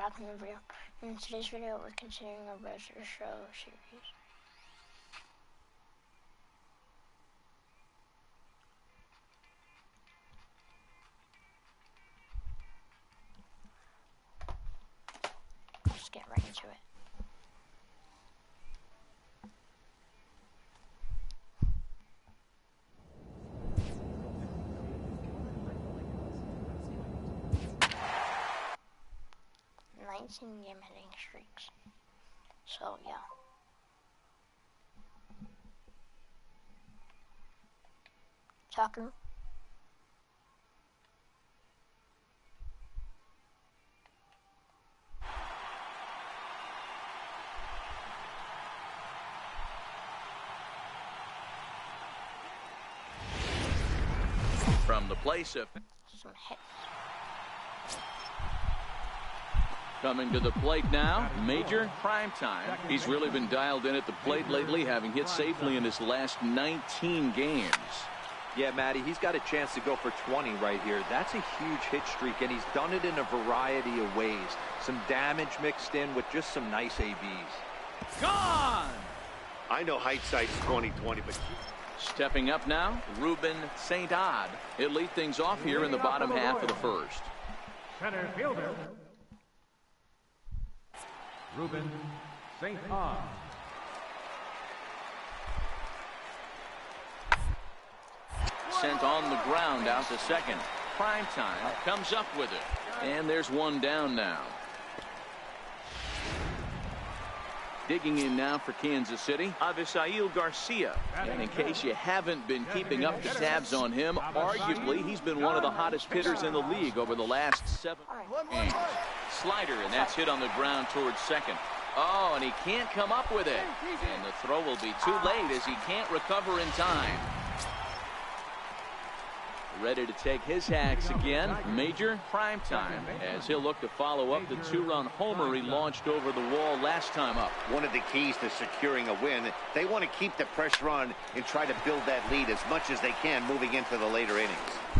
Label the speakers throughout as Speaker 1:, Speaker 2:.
Speaker 1: back in the video. In today's video, we're continuing a Roaster Show series. Let's get right into it. Game hitting streaks. So yeah. Tucker.
Speaker 2: From the place of
Speaker 1: some hits.
Speaker 2: Coming to the plate now, Major Primetime. He's really been dialed in at the plate lately, having hit safely in his last 19 games.
Speaker 3: Yeah, Matty, he's got a chance to go for 20 right here. That's a huge hit streak, and he's done it in a variety of ways. Some damage mixed in with just some nice ABs.
Speaker 2: Gone!
Speaker 4: I know hindsight's 20/20, but...
Speaker 2: Stepping up now, Ruben St. Odd. He'll lead things off here in the bottom half of the first.
Speaker 5: Center fielder, Ruben St. Odd.
Speaker 2: Sent on the ground out to second. Primetime comes up with it. And there's one down now. Digging in now for Kansas City, Avisail Garcia. And in case you haven't been keeping up the tabs on him, arguably he's been one of the hottest hitters in the league over the last 7 games. Slider, and that's hit on the ground towards second. Oh, and he can't come up with it. And the throw will be too late as he can't recover in time. Ready to take his hacks again, Major Primetime, as he'll look to follow up the 2-run homer he launched over the wall last time up.
Speaker 4: One of the keys to securing a win, they want to keep the pressure on and try to build that lead as much as they can moving into the later innings.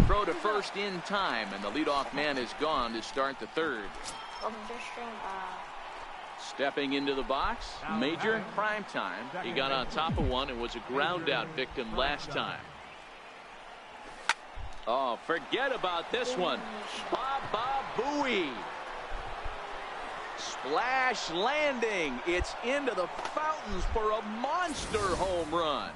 Speaker 2: Throw to first in time, and the leadoff man is gone to start the third. Stepping into the box, Major Primetime. He got on top of one and was a ground out victim last time. Oh, forget about this one. Baba Booey. Splash landing. It's into the fountains for a monster home run.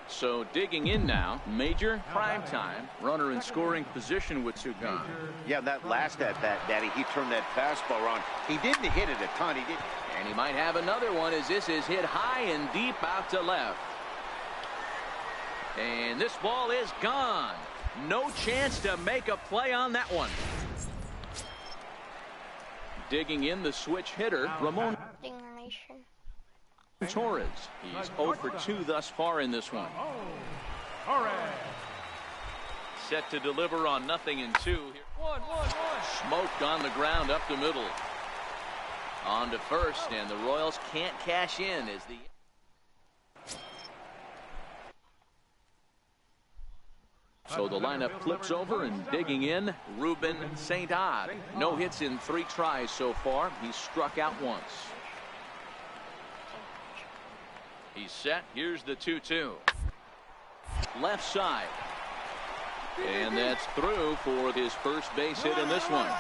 Speaker 2: So digging in now, Major Primetime. Runner in scoring position with two gone.
Speaker 4: Yeah, that last at-bat, Daddy, he turned that fastball around. He didn't hit it a ton. He did.
Speaker 2: And he might have another one as this is hit high and deep out to left. And this ball is gone. No chance to make a play on that one. Digging in the switch hitter, Ramon Torres. He's 0 for 2 thus far in this one. Set to deliver on 0-2. Smoked on the ground up the middle. On to first, and the Royals can't cash in as the... So the lineup flips over, and digging in, Ruben St. Odd. No hits in 3 tries so far. He's struck out once. He's set. Here's the 2-2. Left side. And that's through for his first base hit in this one.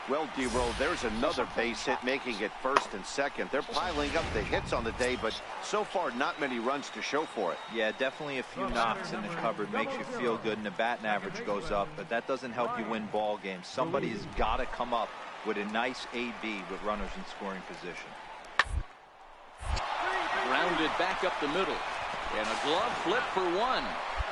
Speaker 4: Well, D-Roll, there's another base hit, making it first and second. They're piling up the hits on the day, but so far not many runs to show for it.
Speaker 3: Yeah, definitely a few knocks in the cupboard makes you feel good, and the batting average goes up, but that doesn't help you win ball games. Somebody has got to come up with a nice AB with runners in scoring position.
Speaker 2: Grounded back up the middle, and a glove flip for one.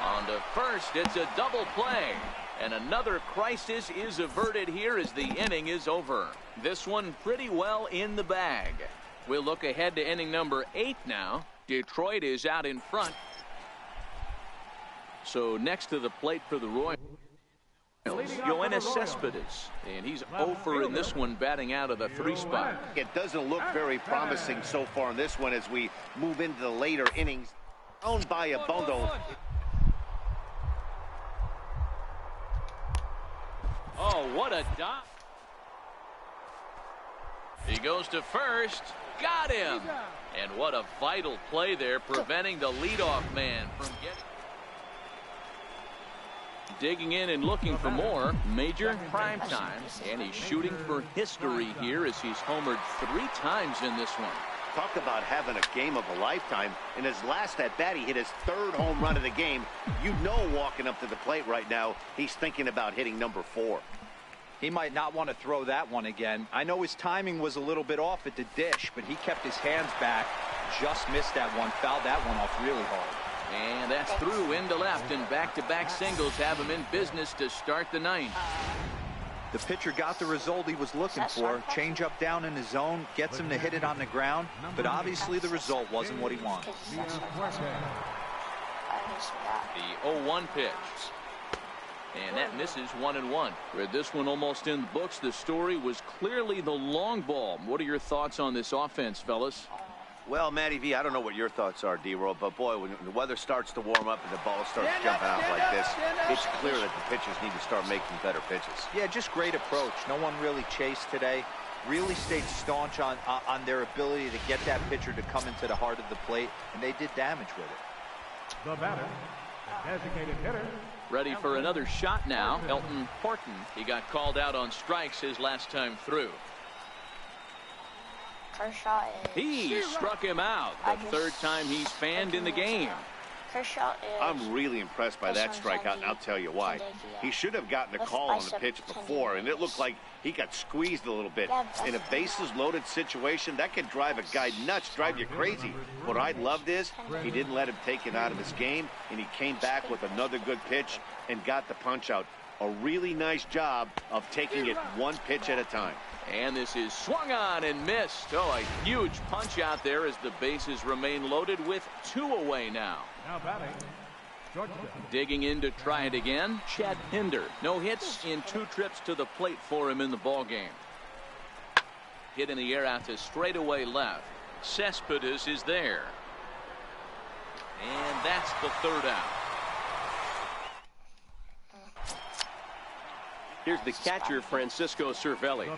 Speaker 2: On to first, it's a double play. And another crisis is averted here as the inning is over. This one pretty well in the bag. We'll look ahead to inning number 8 now. Detroit is out in front. So next to the plate for the Royals, Yoenis Cespedes. And he's 0 for in this one, batting out of the 3 spot.
Speaker 4: It doesn't look very promising so far in this one as we move into the later innings. Owned by a bundle.
Speaker 2: Oh, what a dot. He goes to first. Got him. And what a vital play there, preventing the leadoff man from getting. Digging in and looking for more. Major prime time. And he's shooting for history here as he's homered 3 times in this one.
Speaker 4: Talk about having a game of a lifetime. In his last at-bat, he hit his 3rd home run of the game. You know, walking up to the plate right now, he's thinking about hitting number 4.
Speaker 3: He might not want to throw that one again. I know his timing was a little bit off at the dish, but he kept his hands back. Just missed that one. Fouled that one off really hard.
Speaker 2: And that's through into left, and back-to-back singles have him in business to start the 9th.
Speaker 3: The pitcher got the result he was looking for. Change up down in his zone, gets him to hit it on the ground, but obviously the result wasn't what he wanted.
Speaker 2: The 0-1 pitch. And that misses 1-1. With this one almost in the books, the story was clearly the long ball. What are your thoughts on this offense, fellas?
Speaker 4: Well, Matty V, I don't know what your thoughts are, D-Roll, but boy, when the weather starts to warm up and the ball starts jumping out like this, it's clear that the pitchers need to start making better pitches.
Speaker 3: Yeah, just great approach. No one really chased today. Really stayed staunch on their ability to get that pitcher to come into the heart of the plate, and they did damage with it.
Speaker 5: The batter, the designated hitter.
Speaker 2: Ready for another shot now. Elton Horton. He got called out on strikes his last time through.
Speaker 1: Kershaw is...
Speaker 2: He struck him out. The 3rd time he's fanned in the game.
Speaker 1: Kershaw is...
Speaker 4: I'm really impressed by that strikeout, and I'll tell you why. He should have gotten a call on the pitch before, and it looked like he got squeezed a little bit. In a bases-loaded situation, that can drive a guy nuts, drive you crazy. What I loved is he didn't let him take it out of his game, and he came back with another good pitch and got the punch-out. A really nice job of taking it 1 pitch at a time.
Speaker 2: And this is swung on and missed. Oh, a huge punch out there as the bases remain loaded with 2 away now.
Speaker 5: Now batting, shortstop.
Speaker 2: Digging in to try it again, Chad Pinder. No hits in 2 trips to the plate for him in the ballgame. Hit in the air out to straightaway left. Cespedes is there. And that's the 3rd out. Here's the catcher, Francisco Cervelli.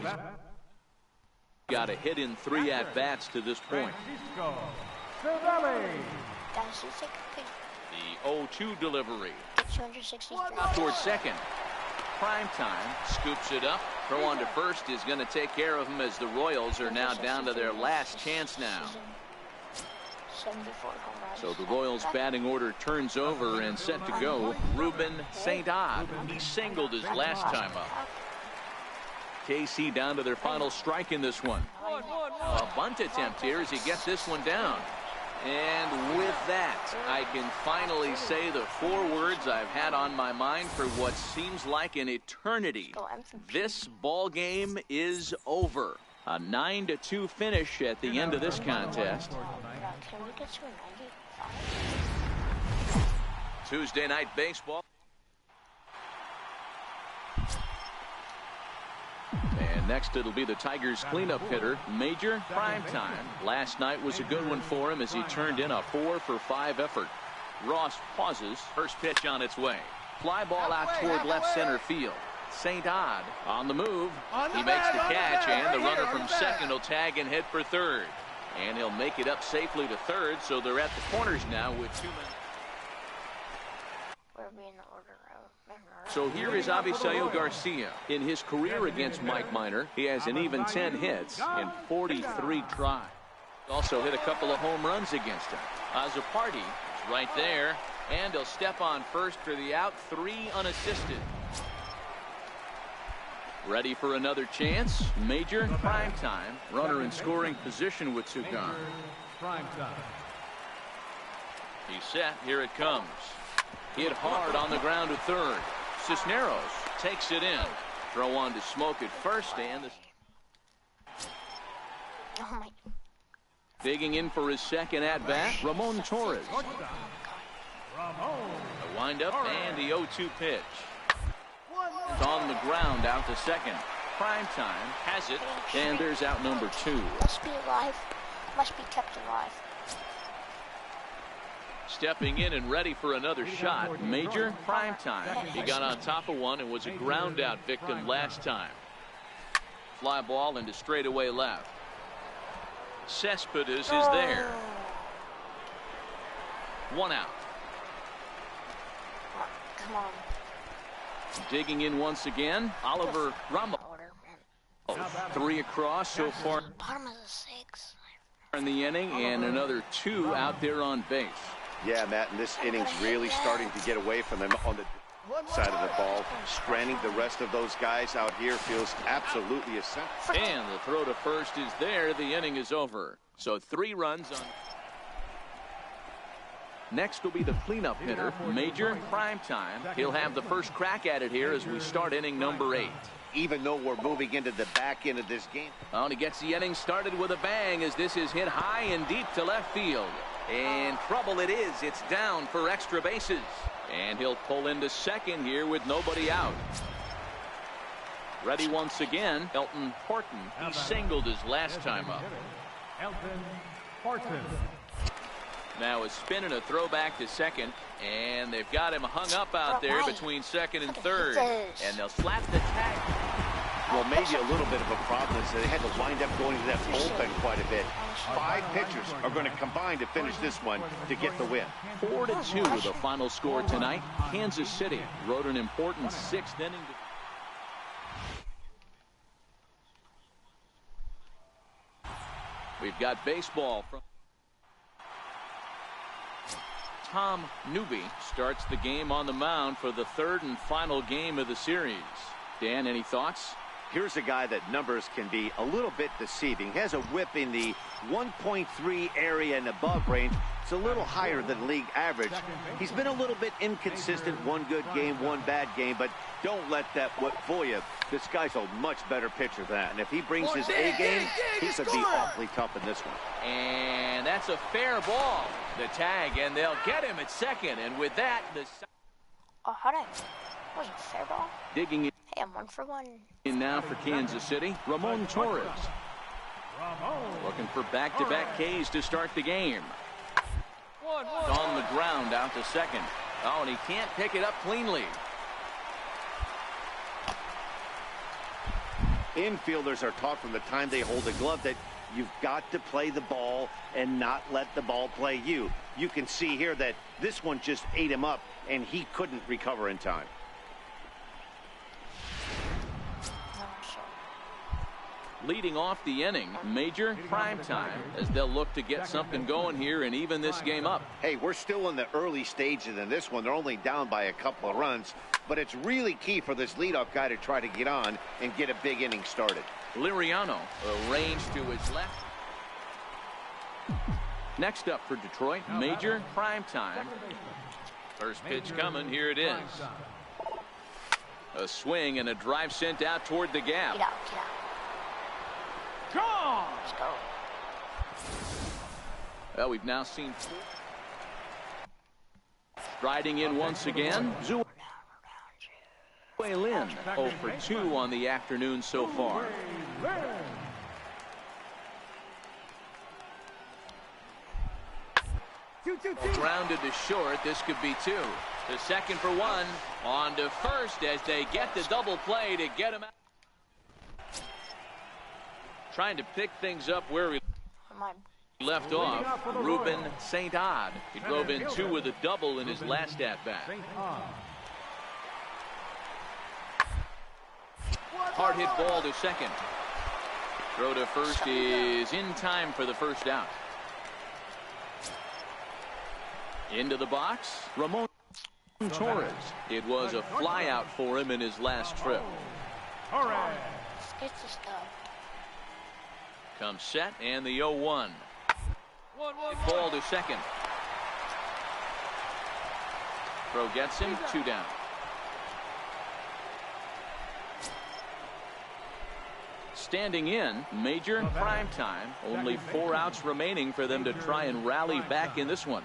Speaker 2: Got a hit in 3 at-bats to this point.
Speaker 5: Francisco Cervelli.
Speaker 2: The 0-2 delivery.
Speaker 1: 263.
Speaker 2: Towards second. Prime time. Scoops it up. Throw on to first is going to take care of him as the Royals are now down to their last chance now.
Speaker 1: 74 home runs.
Speaker 2: So the Royals batting order turns over and set to go. Ruben St. Odd. He singled his last time up. KC down to their final strike in this one. A bunt attempt here as he gets this one down. And with that, I can finally say the 4 words I've had on my mind for what seems like an eternity. This ball game is over. A 9-2 finish at the end of this contest.
Speaker 1: Can we get to a 95?
Speaker 2: Tuesday night baseball. And next it'll be the Tigers cleanup hitter, Major Primetime. Last night was a good one for him as he turned in a 4-for-5 effort. Ross pauses. First pitch on its way. Fly ball out toward left center field. St. Odd on the move. He makes the catch, and the runner from second will tag and head for 3rd. And he'll make it up safely to 3rd, so they're at the corners now with 2 minutes.
Speaker 1: We're being ordered.
Speaker 2: So here is Avisail Garcia. In his career against Mike Minor, he has an even 10 hits in 43 tries. Also hit a couple of home runs against him. Azapardi is right there, and he'll step on first for the out. 3 unassisted. Ready for another chance. Major Primetime. Runner in scoring position with 2 gone. He's set. Here it comes. Hit hard on the ground to 3rd. Cisneros takes it in. Throw on to Smoke at first, and digging in for his second at-bat, Ramon Torres. A wind-up and the 0-2 pitch. It's on the ground out to second. Primetime has it, and there's out number 2.
Speaker 1: Must be alive. Must be kept alive.
Speaker 2: Stepping in and ready for another shot. Major prime time. He got on top of one and was a ground out victim last time. Fly ball into straightaway left. Cespedes is there. One out.
Speaker 1: Come on.
Speaker 2: Digging in once again, Oliver Ramos. 3 across so far
Speaker 1: Bottom of the 6.
Speaker 2: in the inning, and another 2 out there on base.
Speaker 4: Yeah, Matt, and this inning's really starting to get away from them on the side of the ball. Stranding the rest of those guys out here feels absolutely essential.
Speaker 2: And the throw to first is there. The inning is over. So 3 runs on. Next will be the cleanup hitter, Major prime time. He'll have the first crack at it here as we start inning number 8.
Speaker 4: Even though we're moving into the back end of this game.
Speaker 2: Oh, and he gets the inning started with a bang as this is hit high and deep to left field. And trouble it is. It's down for extra bases. And he'll pull into second here with nobody out. Ready once again, Elton Horton. He singled his last time up.
Speaker 5: Elton Horton.
Speaker 2: Now a spin and a throw back to second. And they've got him hung up out there between second and third. And they'll slap the tag.
Speaker 4: Well, maybe a little bit of a problem is they had to wind up going to that bullpen quite a bit. 5 pitchers are going to combine to finish this one to get the win.
Speaker 2: 4-2 the final score tonight. Kansas City wrote an important 6th inning. We've got baseball from Tom Newby starts the game on the mound for the 3rd and final game of the series. Dan, any thoughts?
Speaker 4: Here's a guy that numbers can be a little bit deceiving. He has a whip in the 1.3 area and above range. It's a little higher than league average. He's been a little bit inconsistent. 1 good game, 1 bad game, but don't let that fool you. This guy's a much better pitcher than that. And if he brings his A game, he could be awfully tough in this one.
Speaker 2: And that's a fair ball. The tag, and they'll get him at second. And with that, the...
Speaker 1: Oh, how'd I? Was it fair ball?
Speaker 2: Digging in.
Speaker 1: Hey, I'm 1 for 1.
Speaker 2: In now for Kansas City, Ramon Torres. Looking for back-to-back Ks to start the game. On the ground out to second. Oh, and he can't pick it up cleanly.
Speaker 4: Infielders are taught from the time they hold the glove that you've got to play the ball and not let the ball play you. You can see here that this one just ate him up, and he couldn't recover in time.
Speaker 2: Leading off the inning, Major prime time, as they'll look to get something going here and even this game up.
Speaker 4: Hey, we're still in the early stages in this one. They're only down by a couple of runs, but it's really key for this leadoff guy to try to get on and get a big inning started.
Speaker 2: Liriano arranged to his left. Next up for Detroit, Major prime time. First pitch coming, here it is. A swing and a drive sent out toward the gap.
Speaker 1: Get out, get out.
Speaker 2: Gone!
Speaker 1: Let's go.
Speaker 2: Well, we've now seen 4. Striding in once again, Zhu Lin, 0 for 2 on the afternoon so far. Grounded to short. This could be 2. To second for 1. On to first as they get the double play to get him out. Trying to pick things up where we left off. Ruben St. Odd. He drove in 2 with a double in his last at-bat. Hard hit ball to second. Throw to first is in time for the first out. Into the box, Ramon Torres. It was a fly out for him in his last trip.
Speaker 1: It's the stuff.
Speaker 2: Comes set and the 0-1. Ball to second. Throw gets him, 2 down. Standing in, Major prime time. Only 4 outs remaining for them to try and rally back in this one.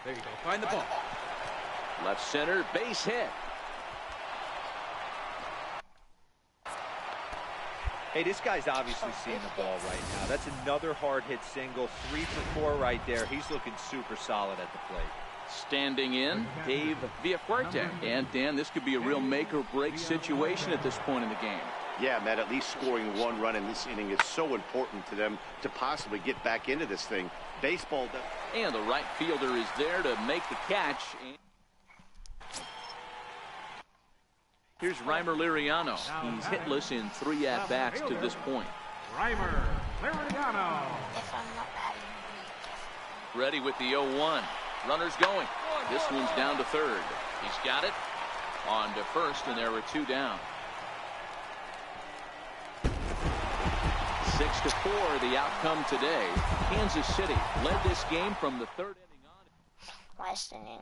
Speaker 6: There you go. Find the ball.
Speaker 2: Left center, base hit.
Speaker 3: Hey, this guy's obviously seeing the ball right now. That's another hard hit single. 3 for 4 right there. He's looking super solid at the plate.
Speaker 2: Standing in, Dave Villafuerte. And Dan, this could be a real make or break situation at this point in the game.
Speaker 4: Yeah, Matt, at least scoring 1 run in this inning is so important to them to possibly get back into this thing. Baseball.
Speaker 2: And the right fielder is there to make the catch. Here's Reimer Liriano. He's hitless in 3 at-bats to this point.
Speaker 5: Reimer Liriano.
Speaker 1: If I'm not batting,
Speaker 2: Ready with the 0-1. Runners going. This one's down to third. He's got it. On to first, and there were 2 down. 6-4, the outcome today. Kansas City led this game from the 3rd inning on.
Speaker 1: last inning.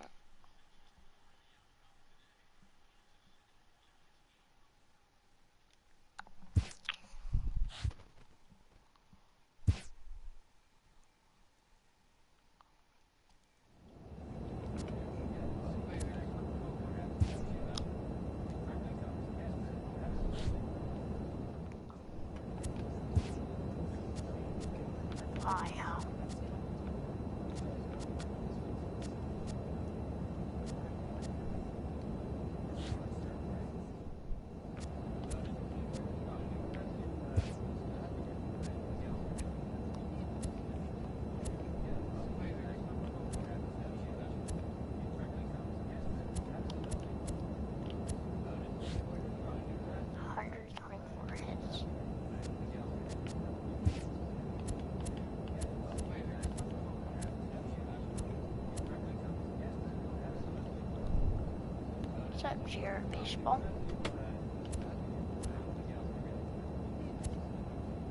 Speaker 1: Here, baseball.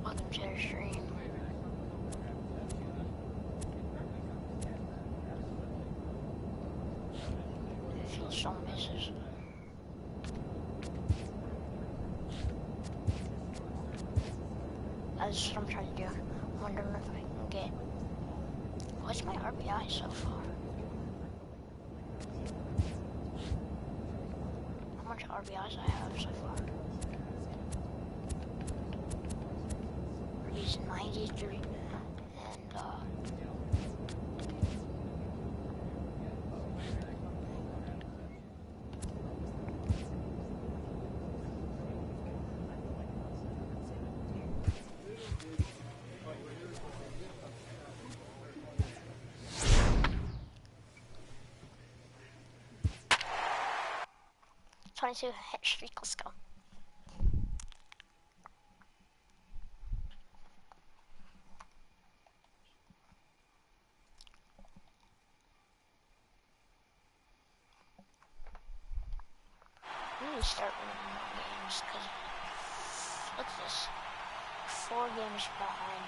Speaker 1: Welcome to the stream. If you saw misses. That's what I'm trying to do. I'm wondering if I can get. What's my RBI so far? RBIs I have so far. He's 93 and hit streak. Let's go. We need to start winning more games because what's this? 4 games behind.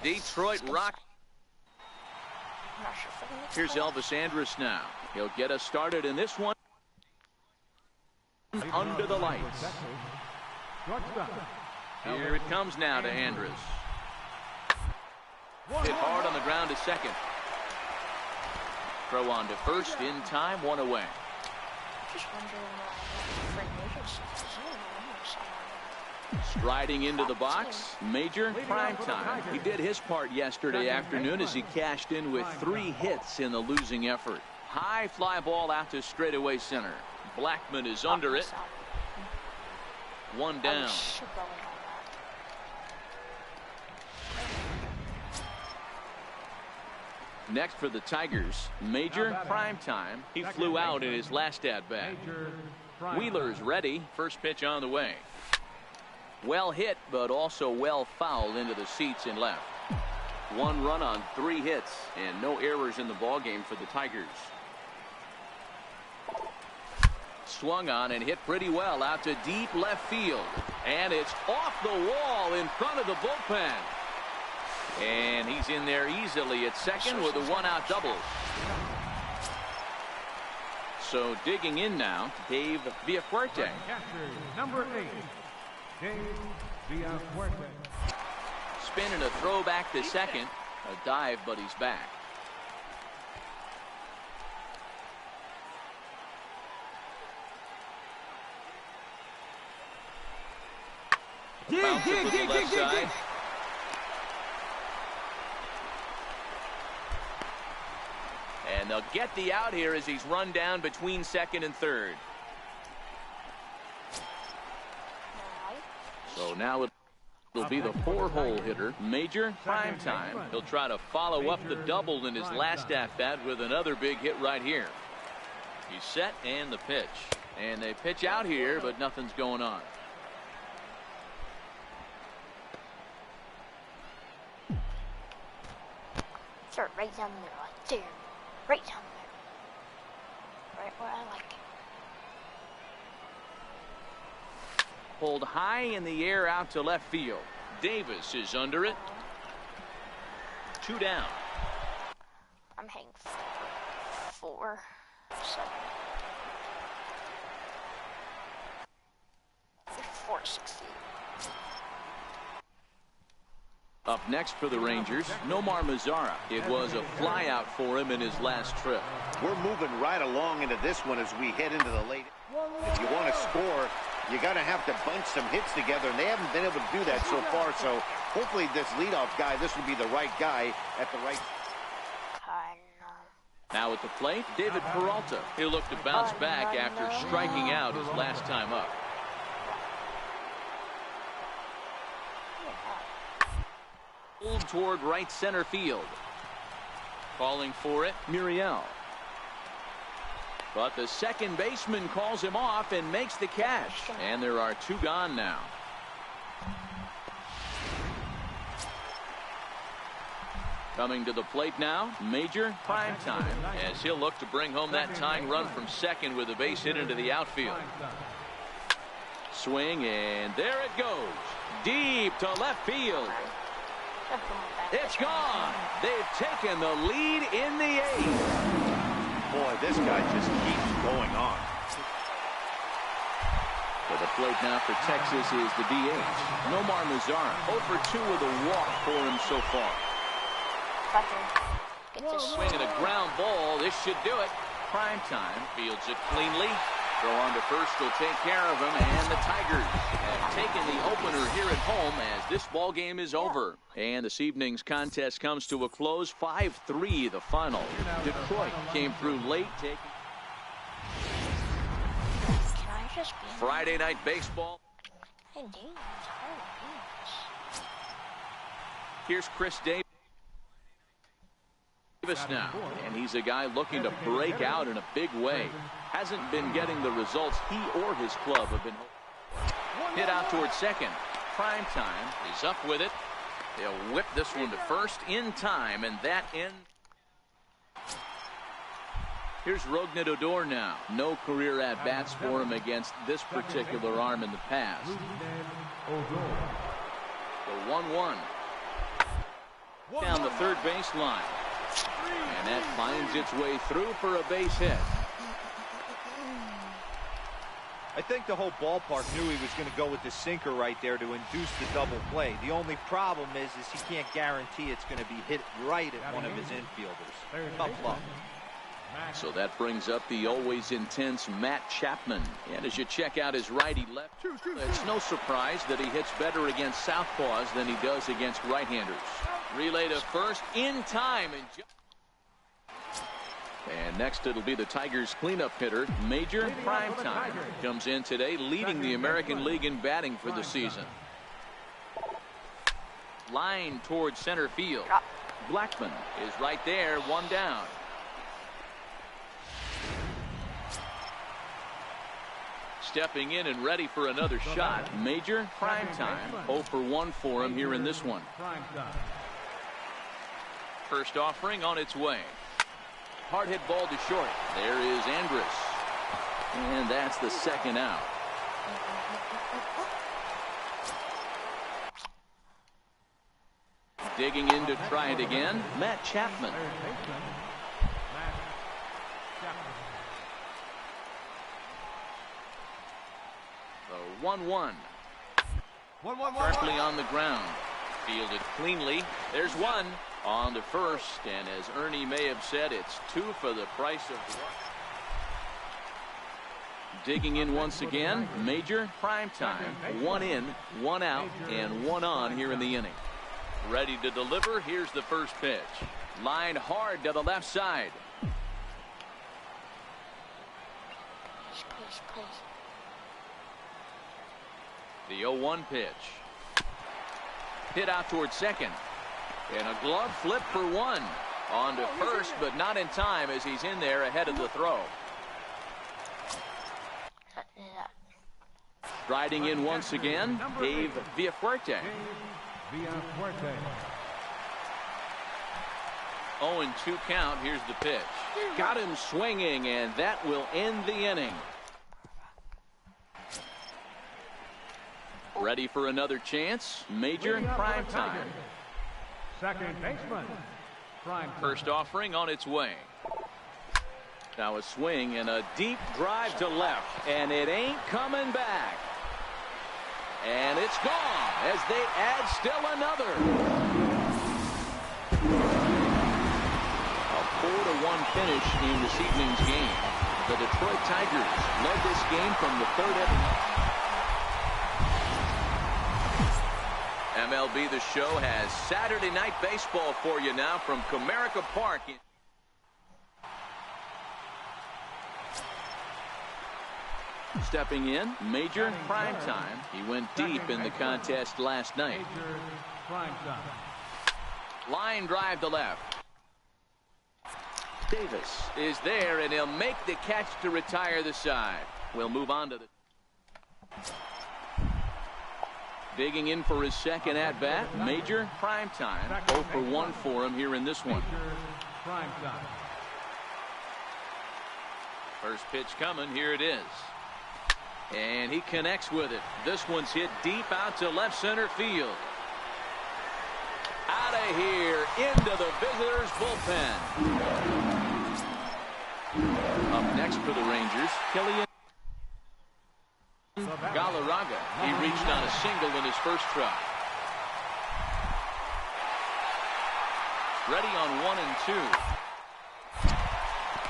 Speaker 2: Detroit Rock. Here's Elvis Andrus now. He'll get us started in this one. Under the lights. Here it comes now to Andrus. Hit hard on the ground to second. Throw on to first in time, 1 away.
Speaker 1: Just wondering why
Speaker 2: Striding into the box, Major Primetime. He did his part yesterday afternoon as he cashed in with 3 hits in the losing effort. High fly ball out to straightaway center. Blackman is under it. 1 down. Next for the Tigers, Major Primetime. He flew out in his last at-bat. Wheeler's ready. First pitch on the way. Well hit, but also well fouled into the seats and left. 1 run on 3 hits, and no errors in the ballgame for the Tigers. Swung on and hit pretty well out to deep left field. And it's off the wall in front of the bullpen. And he's in there easily at second with a 1-out double. So digging in now, Dave Villafuerte.
Speaker 5: Number 8. Dave Villafuerte.
Speaker 2: Spin and a throw back to second. A dive, but he's back. Bounce it to the left side. And they'll get the out here as he's run down between second and third. So now it'll be the 4-hole hitter, Major Primetime. He'll try to follow up the double in his last at-bat with another big hit right here. He's set and the pitch. And they pitch out here, but nothing's going on.
Speaker 1: Sir, right down the middle, right there. Right down the middle. Right where I like it.
Speaker 2: Pulled high in the air out to left field. Davis is under it. 2 down.
Speaker 1: I'm hitting 4, 7. 460.
Speaker 2: Up next for the Rangers, Nomar Mazara. It was a flyout for him in his last trip.
Speaker 4: We're moving right along into this one as we head into the late. If you want to score, you got to have to bunch some hits together, and they haven't been able to do that so far. So hopefully this leadoff guy, this will be the right guy at the right.
Speaker 2: Now at the plate, David Peralta. He'll look to bounce back after striking out his last time up. Pulled toward right center field. Calling for it, Muriel. But the second baseman calls him off and makes the catch. And there are 2 gone now. Coming to the plate now, Major Primetime, as he'll look to bring home that tying run from second with a base hit into the outfield. Swing, and there it goes. Deep to left field. It's gone. They've taken the lead in the 8th.
Speaker 4: Boy, this guy just keeps going on.
Speaker 2: For the plate now for Texas is the DH, Nomar Mazara. 0 for 2 with a walk for him so far. Swing and a ground ball. This should do it. Primetime fields it cleanly. Throw on to first will take care of him, and the Tigers have taken the opener here at home as this ball game is over. And this evening's contest comes to a close. 5-3 the final. Detroit came through late, taking Friday night baseball. Here's Chris Davis now, and he's a guy looking to break out in a big way. Hasn't been getting the results he or his club have been. Hit out towards second. Primetime is up with it. They'll whip this one to first in time, and that ends. Here's Rougned Odor now. No career at-bats for him against this particular arm in the past. The 1-1. Down the third base line. And that finds its way through for a base hit.
Speaker 3: I think the whole ballpark knew he was going to go with the sinker right there to induce the double play. The only problem is he can't guarantee it's going to be hit right at one of his infielders. Tough luck.
Speaker 2: So that brings up the always intense Matt Chapman. And as you check out his righty-left, it's no surprise that he hits better against southpaws than he does against right-handers. Relay to first in time. And next it'll be the Tigers cleanup hitter, Major Primetime. Comes in today leading the American League in batting for the season. Line towards center field. Blackman is right there, 1 down. Stepping in and ready for another shot, Major Primetime. 0 for 1 for him here in this one. First offering on its way. Hard hit ball to short. There is Andrus. And that's the second out. Digging in to try it again, Matt Chapman. The 1-1. Sharply on the ground. Fielded cleanly. There's one. On to first, and as Ernie may have said, it's 2 for the price of 1. Digging in once again, Major prime time. 1 in, 1 out, and 1 on here in the inning. Ready to deliver. Here's the first pitch. Line hard to the left side.
Speaker 1: Please.
Speaker 2: The 0-1 pitch. Hit out towards second. And a glove flip for 1. On to first, but not in time as he's in there ahead of the throw. Riding in once again, Dave Villafuerte. 0-2 count. Here's the pitch. Got him swinging, and that will end the inning. Ready for another chance. Major prime time.
Speaker 5: Second baseman. Prime time.
Speaker 2: First offering on its way. Now a swing and a deep drive to left, and it ain't coming back. And it's gone as they add still another. A 4-1 finish in this evening's game. The Detroit Tigers led this game from the third inning. MLB The Show has Saturday Night Baseball for you now from Comerica Park. Stepping in, Major prime time. He went deep in the contest last night.
Speaker 5: Major prime time.
Speaker 2: Line drive to left. Davis is there, and he'll make the catch to retire the side. We'll move on to the... Digging in for his second at-bat, Major prime time. 0 for 1 for him here in this one.
Speaker 5: Major prime time.
Speaker 2: First pitch coming. Here it is. And he connects with it. This one's hit deep out to left center field. Out of here into the visitors' bullpen. Up next for the Rangers, Killian Galarraga. He reached on a single in his first try. Ready on 1 and 2.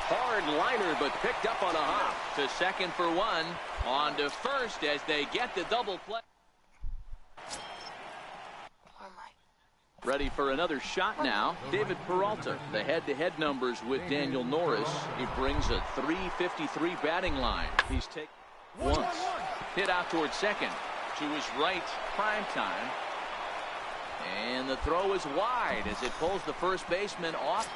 Speaker 2: Hard liner, but picked up on a hop. To second for 1. On to first as they get the double play. Ready for another shot now. David Peralta. The head-to-head numbers with Daniel Norris. He brings a .353 batting line. He's taken once. Hit out towards second. To his right, prime time. And the throw is wide as it pulls the first baseman off.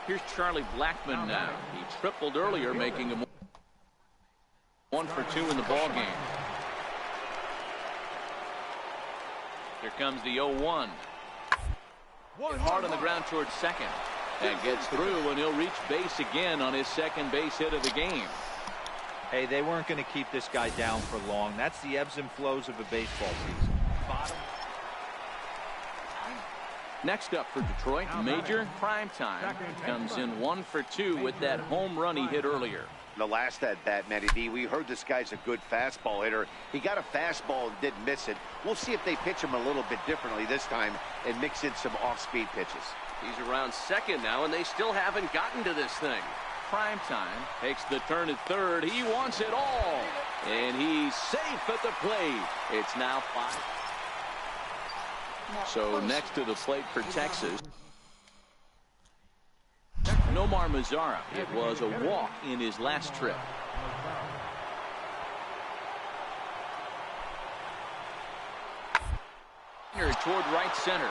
Speaker 2: Here's Charlie Blackmon now. He tripled earlier, making him 1 for 2 in the ball game. Here comes the 0-1. Hard on the ground towards second. And gets through, and he'll reach base again on his second base hit of the game.
Speaker 3: Hey, they weren't going to keep this guy down for long. That's the ebbs and flows of a baseball season. Bottom.
Speaker 2: Next up for Detroit, Major prime time. Comes in 1 for 2 with that home run he hit earlier.
Speaker 4: The last at-bat, Matty D, we heard this guy's a good fastball hitter. He got a fastball and didn't miss it. We'll see if they pitch him a little bit differently this time and mix in some off-speed pitches.
Speaker 2: He's around second now, and they still haven't gotten to this thing. Prime time takes the turn at third. He wants it all, and he's safe at the plate. It's now 5. So next to the plate for Texas, Nomar Mazara. It was a walk in his last trip. Here toward right center.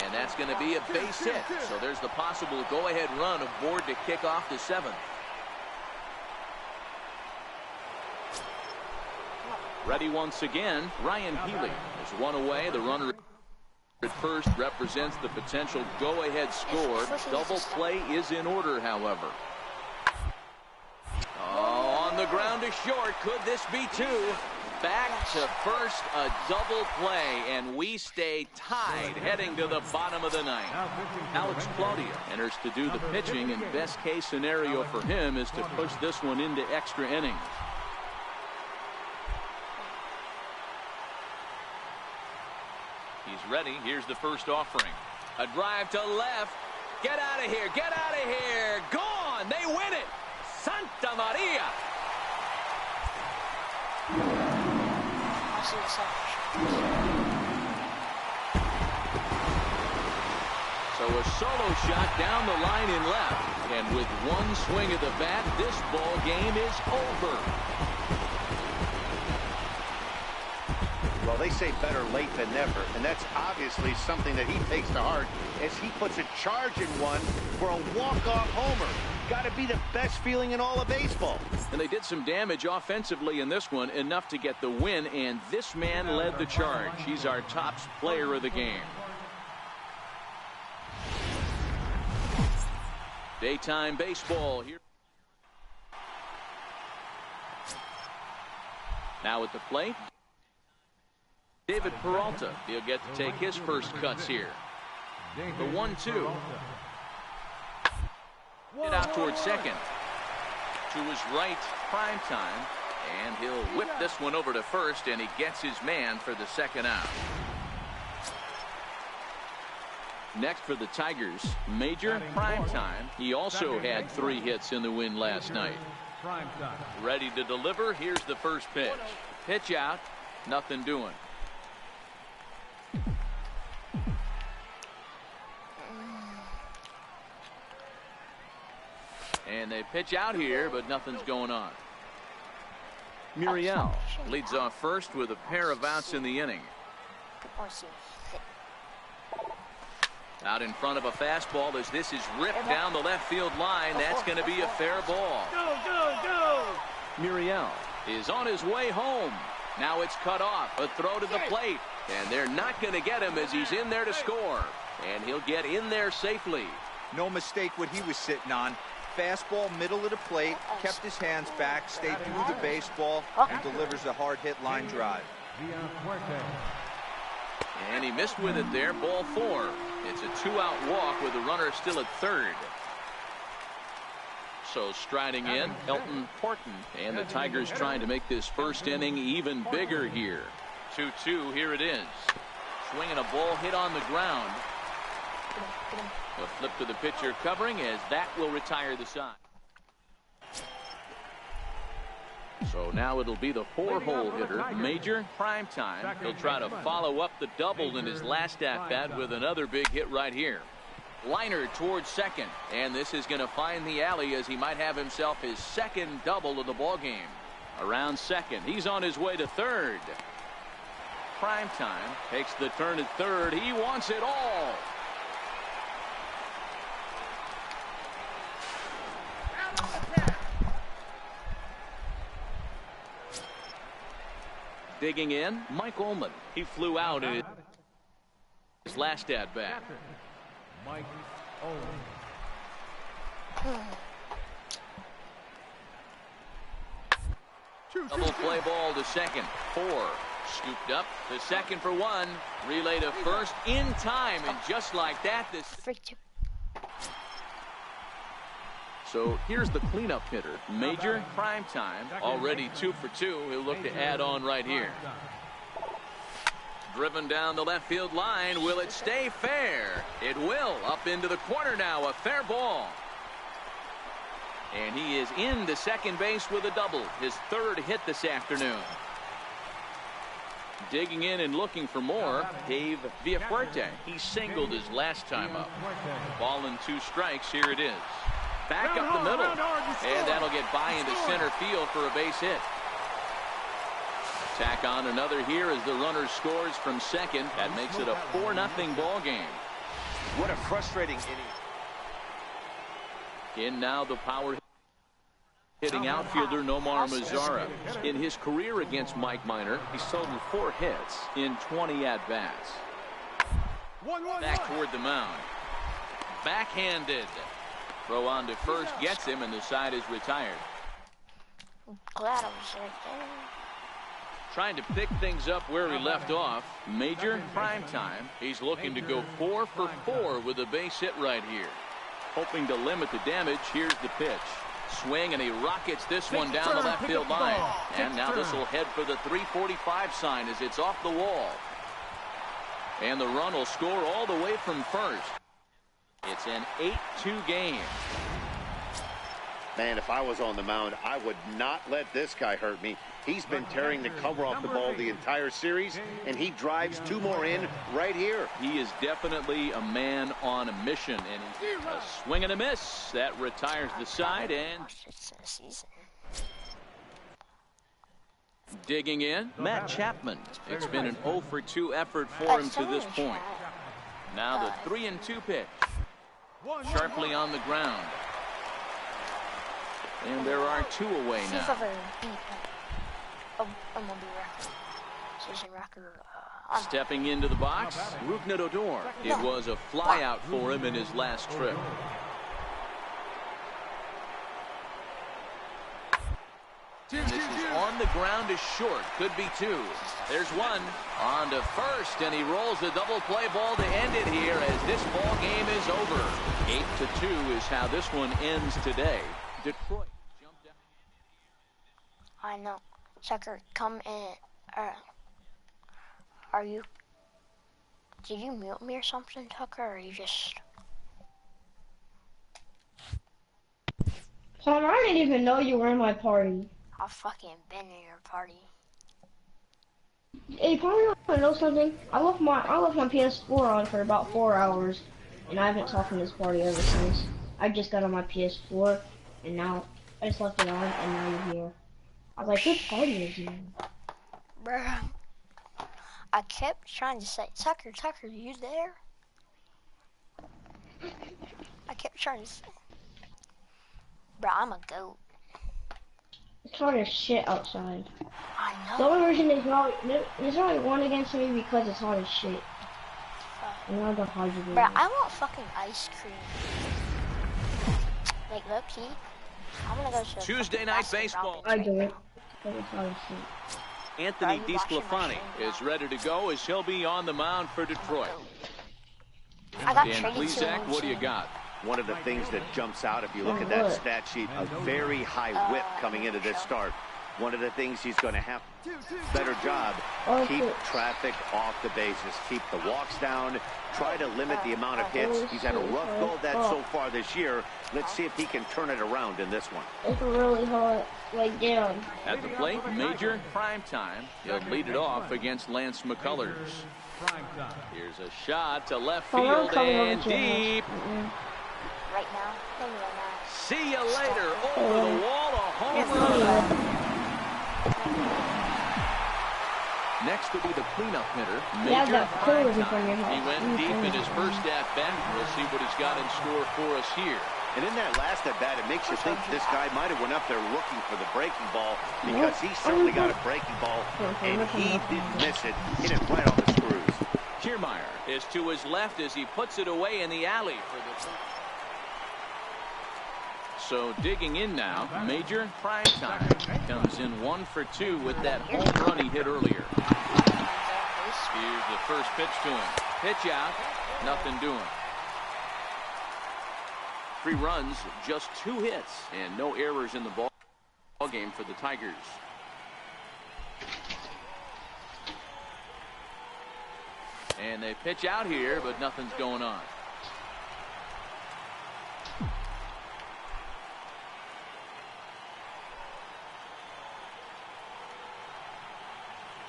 Speaker 2: And that's going to be a base hit. So there's the possible go-ahead run aboard to kick off the 7th. Ready once again, Ryan Healy. There's one away. The runner at first represents the potential go-ahead score. Double play is in order, however. Oh, on the ground to short. Could this be 2? Back to first, a double play, and we stay tied heading to the bottom of the 9th. Alex Claudia enters to do the pitching, and best case scenario for him is to push this one into extra innings. He's ready. Here's the first offering. A drive to left. Get out of here. Get out of here. Gone. They win it. Santa Maria!
Speaker 1: I see the second.
Speaker 2: So a solo shot down the line in left. And with one swing of the bat, this ball game is over.
Speaker 4: Well, they say better late than never, and that's obviously something that he takes to heart as he puts a charge in one for a walk-off homer. Got to be the best feeling in all of baseball.
Speaker 2: And they did some damage offensively in this one, enough to get the win, and this man led the charge. He's our top player of the game. Daytime baseball here. Now at the plate, David Peralta. He'll get to take his first cuts here. The 1-2. Hit out towards second. To his right, prime time. And he'll whip this one over to first, and he gets his man for the second out. Next for the Tigers, Major Primetime. He also had 3 hits in the win last night. Ready to deliver. Here's the first pitch. Pitch out. Nothing doing. And they pitch out here, but nothing's going on. Muriel leads off first with a pair of outs in the inning. Out in front of a fastball as this is ripped down the left field line. That's going to be a fair ball.
Speaker 5: Go, go, go!
Speaker 2: Muriel is on his way home. Now it's cut off. A throw to the plate. And they're not going to get him as he's in there to score. And he'll get in there safely.
Speaker 3: No mistake what he was sitting on. Fastball, middle of the plate, kept his hands back, stayed through the baseball, and delivers a hard hit line drive.
Speaker 2: And he missed with it there. Ball 4. It's a 2-out walk with the runner still at third. So striding in, Elton Horton, and the Tigers trying to make this first inning even bigger here. 2-2, here it is. Swinging a ball hit on the ground. A flip to the pitcher covering as that will retire the side. So now it'll be the 4-hole hitter, Major Primetime. He'll try to follow up the double in his last at-bat with another big hit right here. Liner towards second, and this is going to find the alley as he might have himself his second double of the ball game. Around second, he's on his way to third. Primetime takes the turn at third. He wants it all. Digging in, Mike Ullman. He flew out in his last at-bat.
Speaker 5: Mike Ullman.
Speaker 2: Double play ball to second. 4. Scooped up to second for 1. Relay to first in time, and just like that, this. So here's the cleanup hitter, Major Primetime, already 2 for 2. He'll look to add on right here. Driven down the left field line. Will it stay fair? It will. Up into the corner now. A fair ball. And he is into second base with a double. His 3rd hit this afternoon. Digging in and looking for more, Dave Villafuerte. He singled his last time up. Ball and 2 strikes. Here it is. Back up the middle, and that'll get by into center field for a base hit. Tack on another here as the runner scores from second. That makes it a 4-0 ball game.
Speaker 3: What a frustrating inning.
Speaker 2: In now the power hitting outfielder Nomar Mazara. In his career against Mike Minor, he's totaled 4 hits in 20 at-bats. Back toward the mound. Backhanded. Throw on to first, gets him, and the side is retired.
Speaker 1: Glad I was right there.
Speaker 2: Trying to pick things up where he left off. Major Primetime. He's looking to go 4 for 4 with a base hit right here. Hoping to limit the damage. Here's the pitch. Swing, and he rockets this one down the left field line. And now this will head for the 345 sign as it's off the wall. And the run will score all the way from first. It's an 8-2 game.
Speaker 4: Man, if I was on the mound, I would not let this guy hurt me. He's been tearing the cover off the ball the entire series, and he drives 2 more in right here.
Speaker 2: He is definitely a man on a mission, and a swing and a miss. That retires the side, and digging in, Matt Chapman. It's been an 0 for 2 effort for him to this point. Now the 3-2 pitch. Sharply on the ground. And there are 2 away now. Stepping into the box, Rougned Odor. It was a flyout for him in his last trip. And this is on the ground is short. Could be 2. There's 1. On to first, and he rolls the double play ball to end it here as this ball game is over. 8-2 is how this one ends today. Detroit jumped out.
Speaker 1: I know. Tucker, come in. Did you mute me or something, Tucker, or you just...
Speaker 6: Connor, I didn't even know you were in my party.
Speaker 1: I've fucking been in your party.
Speaker 6: Hey, Connor, you wanna know something? I left my PS4 on for about 4 hours, and I haven't talked in this party ever since. I just got on my PS4, and now I just left it on, and now you're here. I was like, what party is you?
Speaker 1: Bruh. I kept trying to say, Tucker, you there? I kept trying to say. Bruh, I'm a goat.
Speaker 6: It's hard as shit outside.
Speaker 1: I know.
Speaker 6: The only reason there's only 1 against me because it's hard as shit. And I don't hard to do.
Speaker 1: Bruh, I want fucking ice cream. Like, low key. I'm gonna go to
Speaker 2: Tuesday night baseball.
Speaker 6: I do it. Because it's hard as shit.
Speaker 2: Anthony DeSclafani is ready to go as he'll be on the mound for Detroit.
Speaker 1: I got
Speaker 2: Dan Plesac, what do you got?
Speaker 4: One of the things that jumps out if you look at that stat sheet, a very high whip coming into this start. One of the things he's going to have better job, keep traffic off the bases, keep the walks down, try to limit the amount of hits. He's had a rough go of that so far this year. Let's see if he can turn it around in this one.
Speaker 6: It's really hard, like down.
Speaker 2: At the plate, Major prime time. He'll lead it off against Lance McCullers. Here's a shot to left field and deep.
Speaker 1: Right now. Maybe right now.
Speaker 2: See you later. Over the wall, a home run. Next will be the cleanup hitter, Major prime time. He went deep in his first at-bat. We'll see what he's got in store for us here.
Speaker 4: And in that last at-bat, it makes you think this guy might have went up there looking for the breaking ball because he certainly got a breaking ball, and he didn't miss it. Hit it right on the screws.
Speaker 2: Kiermaier is to his left as he puts it away in the alley for the... So digging in now, Major prime time comes in 1 for 2 with that home run he hit earlier. Here's the first pitch to him. Pitch out, nothing doing. 3 runs, just 2 hits, and no errors in the ball game for the Tigers. And they pitch out here, but nothing's going on.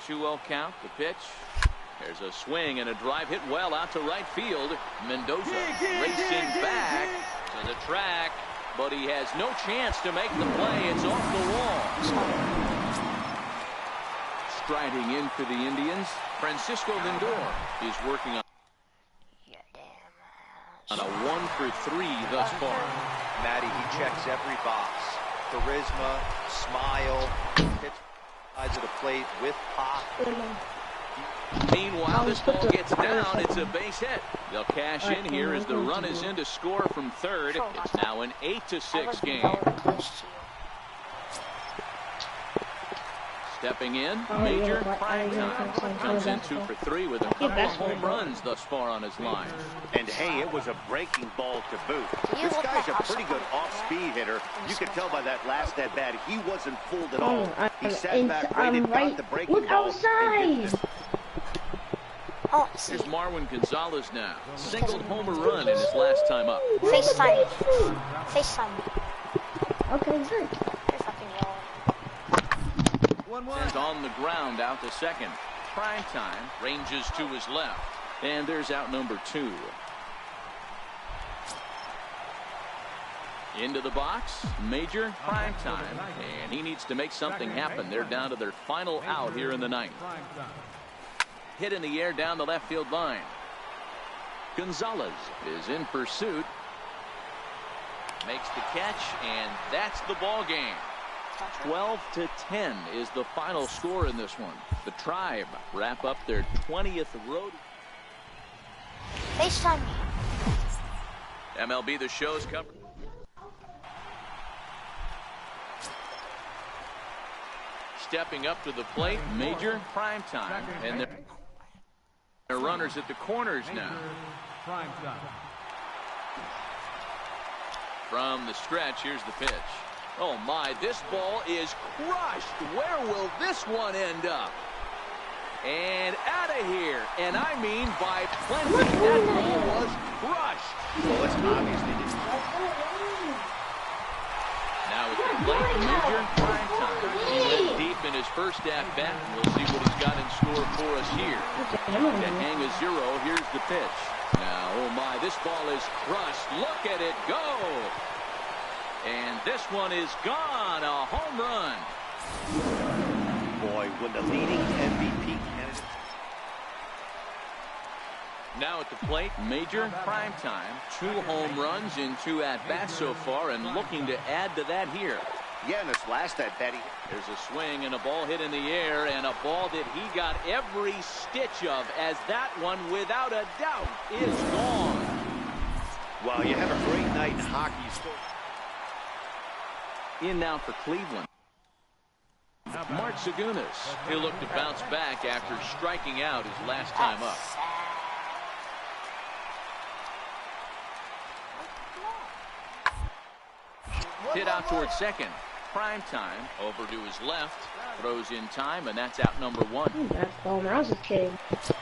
Speaker 2: Two-0 count, the pitch. There's a swing and a drive hit well out to right field. Mendoza racing back to the track, but he has no chance to make the play. It's off the wall. Striding in for the Indians, Francisco Lindor is working on a 1 for 3 thus far.
Speaker 3: Matty, he checks every box. Charisma, smile, hits sides of the plate with pop.
Speaker 2: Meanwhile, this ball gets down. It's a base hit. They'll cash in here as the run is in to score from third. It's now an 8-6 game. Stepping in, Major prime time. Comes in 2 for 3 with a couple of home runs thus far on his line.
Speaker 4: And hey, it was a breaking ball to boot. This guy's a pretty good off-speed hitter. You could tell by that last at-bat, he wasn't fooled at all. He sat back, waited, got the breaking ball.
Speaker 6: Look outside!
Speaker 2: Here's Marwin Gonzalez now. Singled home run in his last time up.
Speaker 1: FaceTime. FaceTime.
Speaker 6: Okay, good.
Speaker 1: You're fucking yelling.
Speaker 2: Sends on the ground out to second. Prime time ranges to his left. And there's out number 2. Into the box, Major, prime time, and he needs to make something happen. They're down to their final out here in the ninth. Hit in the air down the left field line. Gonzalez is in pursuit. Makes the catch, and that's the ball game. 12-10 is the final score in this one. The Tribe wrap up their 20th road.
Speaker 1: FaceTime me.
Speaker 2: MLB The Show's covered. Stepping up to the plate, Major, prime time, and they're runners at the corners now. From the stretch, here's the pitch. Oh my, this ball is crushed. Where will this one end up? And out of here. And I mean by plenty. That ball was crushed.
Speaker 4: Well, it's obvious they didn't.
Speaker 2: Now at the plate, Major, prime time. He went deep in his first at-bat. We'll see what he's got in store for us here. To hang a 0, here's the pitch. Now, oh my, this ball is crushed. Look at it go. And this one is gone. A home run.
Speaker 4: Boy, when the leading MVP candidate.
Speaker 2: Now at the plate, Major, prime time. 2 home runs in 2 at-bats so far, and looking to add to that here.
Speaker 4: Yeah, in his last at-bat,
Speaker 2: there's a swing and a ball hit in the air, and a ball that he got every stitch of, as that one, without a doubt, is gone.
Speaker 4: Well, you have a great night in hockey.
Speaker 2: In now for Cleveland. Mark Segunas. He'll look to bounce back after striking out his last time up. Hit out towards second. Prime time. Over to his left. Throws in time, and that's out number 1.
Speaker 6: That's ball when I was a kid.
Speaker 2: So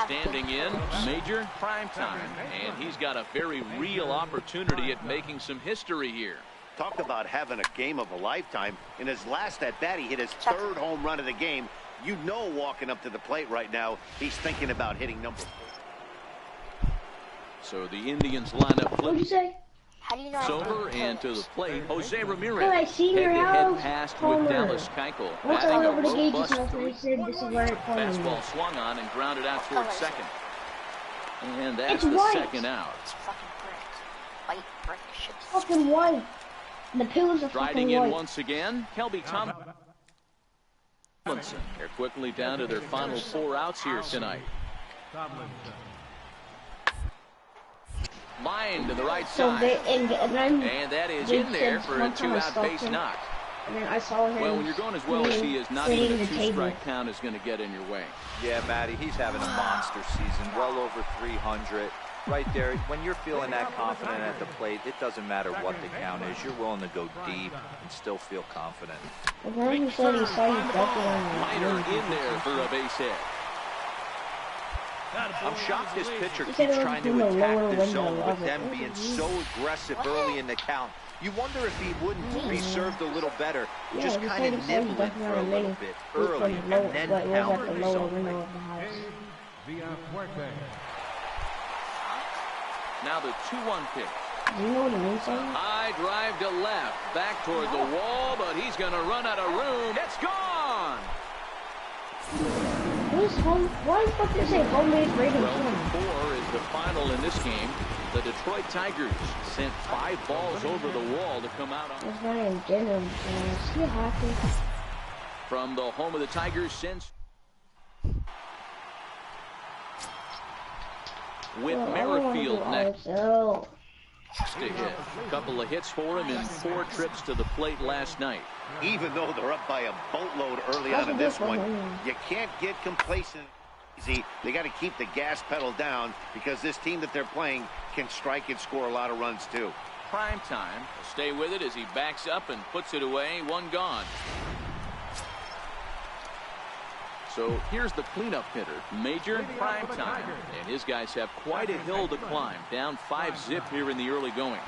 Speaker 2: standing in, Major, prime time. And he's got a very real opportunity at making some history here.
Speaker 4: Talk about having a game of a lifetime. In his last at-bat, he hit his 3rd home run of the game. You know, walking up to the plate right now, he's thinking about hitting number 4.
Speaker 2: So the Indians line up.
Speaker 6: What'd you say?
Speaker 1: How do you know?
Speaker 2: Over and to the plate, Jose Ramirez.
Speaker 6: Oh, I seen your
Speaker 2: Head-to-head
Speaker 6: house.
Speaker 2: pass
Speaker 6: Homer.
Speaker 2: with Dallas Keuchel.
Speaker 6: Once I
Speaker 2: Batting
Speaker 6: went
Speaker 2: a
Speaker 6: over to Gage's
Speaker 2: robust
Speaker 6: house and he said this is where it's from.
Speaker 2: fastball swung on and grounded out towards second. And that's
Speaker 6: It's
Speaker 2: the
Speaker 6: white.
Speaker 2: second out.
Speaker 1: It's fucking brick. White brick. Shit's
Speaker 6: Fucking white. The pillows are
Speaker 2: Riding
Speaker 6: fucking
Speaker 2: in
Speaker 6: white.
Speaker 2: once again, Kelby Tomlinson. They're quickly down to their final 4 outs here tonight. Line to the right
Speaker 6: So
Speaker 2: side.
Speaker 6: and
Speaker 2: And that is
Speaker 6: they
Speaker 2: in there
Speaker 6: said
Speaker 2: for a
Speaker 6: one time I
Speaker 2: 2-out
Speaker 6: stalked
Speaker 2: base
Speaker 6: him.
Speaker 2: knock.
Speaker 6: And then I saw him.
Speaker 2: Well, when you're going as well as he is, not
Speaker 6: sitting
Speaker 2: even a
Speaker 6: at the table.
Speaker 2: 2-strike count is going to get in your way.
Speaker 3: Yeah, Matty, he's having a monster season, well over 300. Right there, when you're feeling that confident at the plate, it doesn't matter what the count is. You're willing to go deep and still feel confident.
Speaker 6: And then he said he saw you ducking on
Speaker 2: Minor in there for a base hit.
Speaker 3: I'm shocked this pitcher
Speaker 6: He
Speaker 3: keeps
Speaker 6: said it was
Speaker 3: trying to
Speaker 6: from the
Speaker 3: attack
Speaker 6: lower
Speaker 3: the
Speaker 6: window
Speaker 3: zone with
Speaker 6: of it.
Speaker 3: them being so aggressive early in the count. You wonder if he wouldn't be served a little better,
Speaker 6: Yeah,
Speaker 3: just
Speaker 6: he
Speaker 3: kind
Speaker 6: said
Speaker 3: of
Speaker 6: he saw you
Speaker 3: nibbling
Speaker 6: ducking
Speaker 3: for a
Speaker 6: on
Speaker 3: little
Speaker 6: me.
Speaker 3: bit
Speaker 6: He was
Speaker 3: early
Speaker 6: from the lower,
Speaker 3: and then
Speaker 6: but it was at
Speaker 3: pound
Speaker 6: the
Speaker 3: the
Speaker 6: lower
Speaker 3: zone.
Speaker 6: window of the house.
Speaker 2: Now the 2-1 pitch.
Speaker 6: Do you know what it means, son?
Speaker 2: High drive to left. Back toward the wall, but he's going to run out of room. It's gone!
Speaker 6: Who's home? Why the fuck did it say homemade rating
Speaker 2: 12-4 is the final in this game. The Detroit Tigers sent 5 balls over the wall to come out on.
Speaker 6: It's not even dinner. See you happy.
Speaker 2: From the home of the Tigers since. With Merrifield next
Speaker 6: Oh,
Speaker 2: to hit. A couple of hits for him in 4 trips to the plate last night.
Speaker 4: Even though they're up by a boatload early on in this one, you can't get complacent. Easy. They got to keep the gas pedal down because this team that they're playing can strike and score a lot of runs too.
Speaker 2: Prime time. Stay with it as he backs up and puts it away. 1 gone. So here's the cleanup hitter, Major, prime time, and his guys have quite a hill to climb, down 5-zip here in the early going.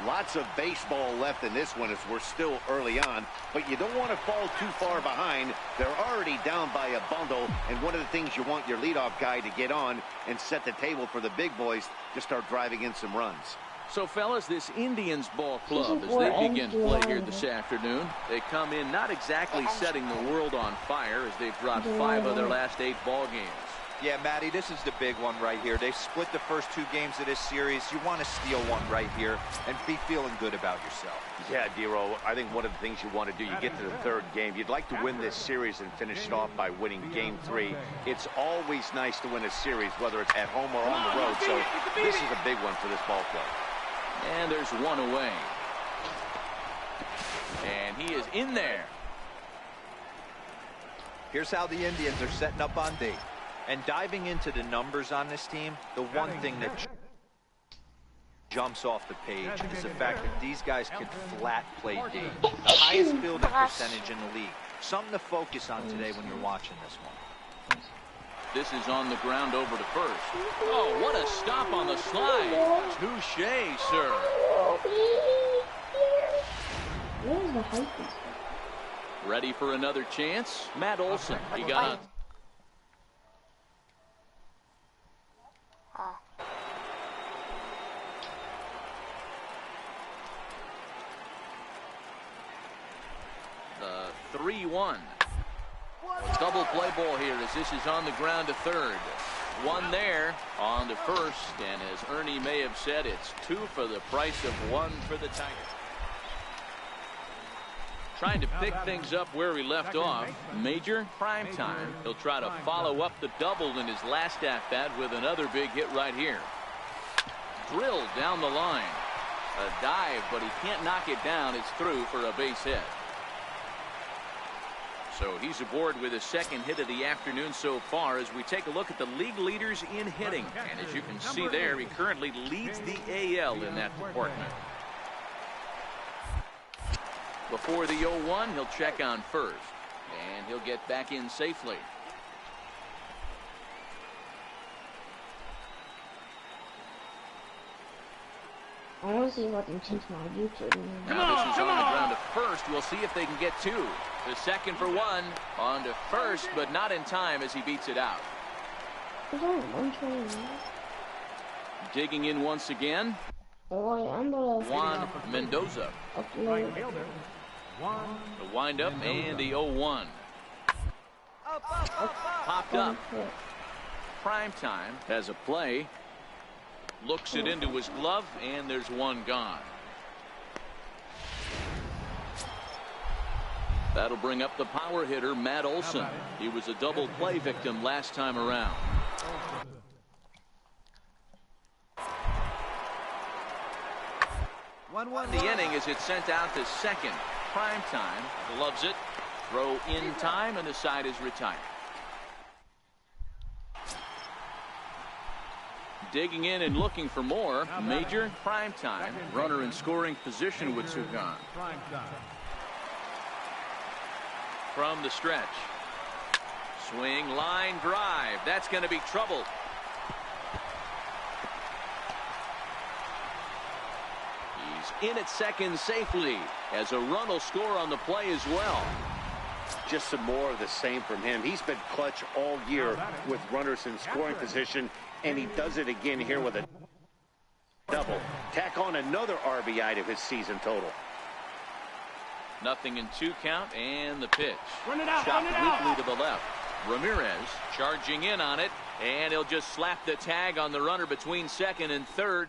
Speaker 4: Lots of baseball left in this one as we're still early on, but you don't want to fall too far behind. They're already down by a bundle, and one of the things you want your leadoff guy to get on and set the table for the big boys to start driving in some runs.
Speaker 2: So, fellas, this Indians ball club, as they begin play here this afternoon, they come in not exactly setting the world on fire as they've dropped 5 of their last 8 ball games.
Speaker 3: Yeah, Matty, this is the big one right here. They split the first 2 games of this series. You want to steal one right here and be feeling good about yourself.
Speaker 4: Yeah, Dero, I think one of the things you want to do, you get to the 3rd game, you'd like to win this series and finish it off by winning game 3. It's always nice to win a series, whether it's at home or on the road, so this is a big one for this ball club.
Speaker 2: And there's one away. And he is in there.
Speaker 3: Here's how the Indians are setting up on D. And diving into the numbers on this team, the one thing that jumps off the page is the fact that these guys can flat play D. The highest fielding percentage in the league. Something to focus on today when you're watching this one.
Speaker 2: This is on the ground over to first. Oh, what a stop on the slide. Touche, sir.
Speaker 6: Where's the height?
Speaker 2: Ready for another chance? Matt Olson. He got the 3-1. Double play ball here as this is on the ground to third. 1 there on to first, and as Ernie may have said, it's 2 for the price of 1 for the Tigers. Trying to pick things up where he left off. Major prime time. He'll try to follow up the double in his last at-bat with another big hit right here. Drilled down the line. A dive, but he can't knock it down. It's through for a base hit. So he's aboard with his 2nd hit of the afternoon so far as we take a look at the league leaders in hitting. And as you can see there, he currently leads the AL in that department. Before the 0-1, he'll check on first. And he'll get back in safely.
Speaker 6: I want to see if I can teach my YouTube.
Speaker 2: Now this is on the ground to first. We'll see if they can get 2. The 2nd for 1. On to first, but not in time as he beats it out. Digging in once again. Juan Mendoza. The windup and the 0-1. Popped up. Prime time has a play. Looks it into his glove, and there's 1 gone. That'll bring up the power hitter, Matt Olson. He was a double play victim last time around. The inning as it's sent out to second. Prime time. Gloves it. Throw in time, and the side is retired. Digging in and looking for more. Major prime time. Runner in scoring position with 2 gone. From the stretch. Swing, line drive. That's going to be trouble. He's in at second safely as a run will score on the play as well.
Speaker 4: Just some more of the same from him. He's been clutch all year with runners in scoring position, and he does it again here with a double. Tack on another RBI to his season total.
Speaker 2: Nothing in 2 count, and the pitch.
Speaker 5: Shot
Speaker 2: Chopped weakly to the left. Ramirez charging in on it, and he'll just slap the tag on the runner between 2nd and 3rd.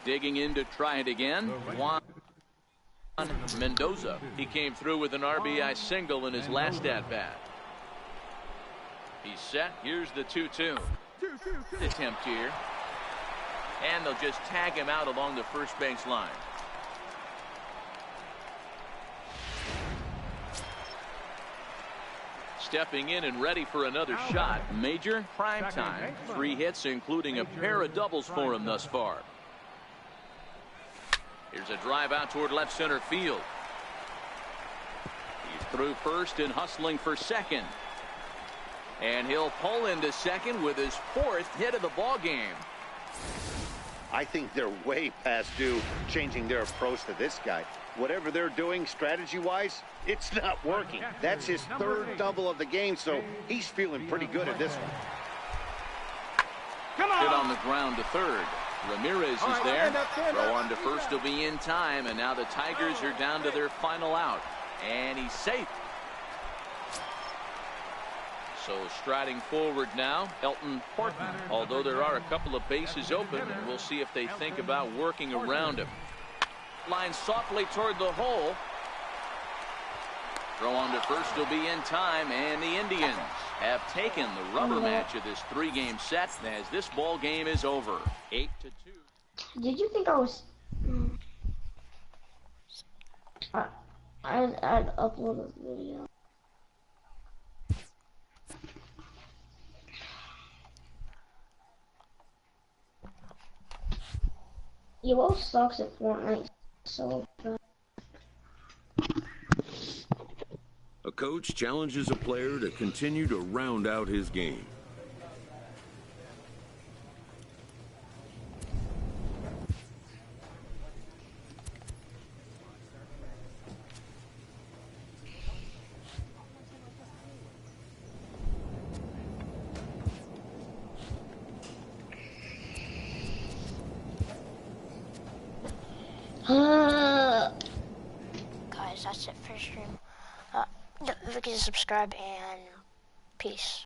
Speaker 2: Digging in to try it again. Juan Mendoza. He came through with an RBI single in his last at-bat. He's set. Here's the 2-2. Attempt here. And they'll just tag him out along the first base line. Stepping in and ready for another shot. Major prime time. 3 hits, including a pair of doubles for him thus far. Here's a drive out toward left center field. He's through first and hustling for second. And he'll pull into second with his 4th hit of the ball game.
Speaker 4: I think they're way past due changing their approach to this guy. Whatever they're doing strategy-wise, it's not working. That's his third double of the game, so he's feeling pretty good at this one.
Speaker 2: Hit on the ground to third. Ramirez is there. Throw on to first will be in time, and now the Tigers are down to their final out. And he's safe. So striding forward now, Elton Horton. Although there are a couple of bases open, and we'll see if they think about working around him. Line softly toward the hole. Throw on to first will be in time, and the Indians have taken the rubber match of this 3-game set as this ball game is over. 8-2.
Speaker 6: Did you think I was? I'd upload a video. Evo sucks at Fortnite so bad.
Speaker 7: A coach challenges a player to continue to round out his game.
Speaker 1: Guys, that's it for the stream. Don't forget to subscribe and peace.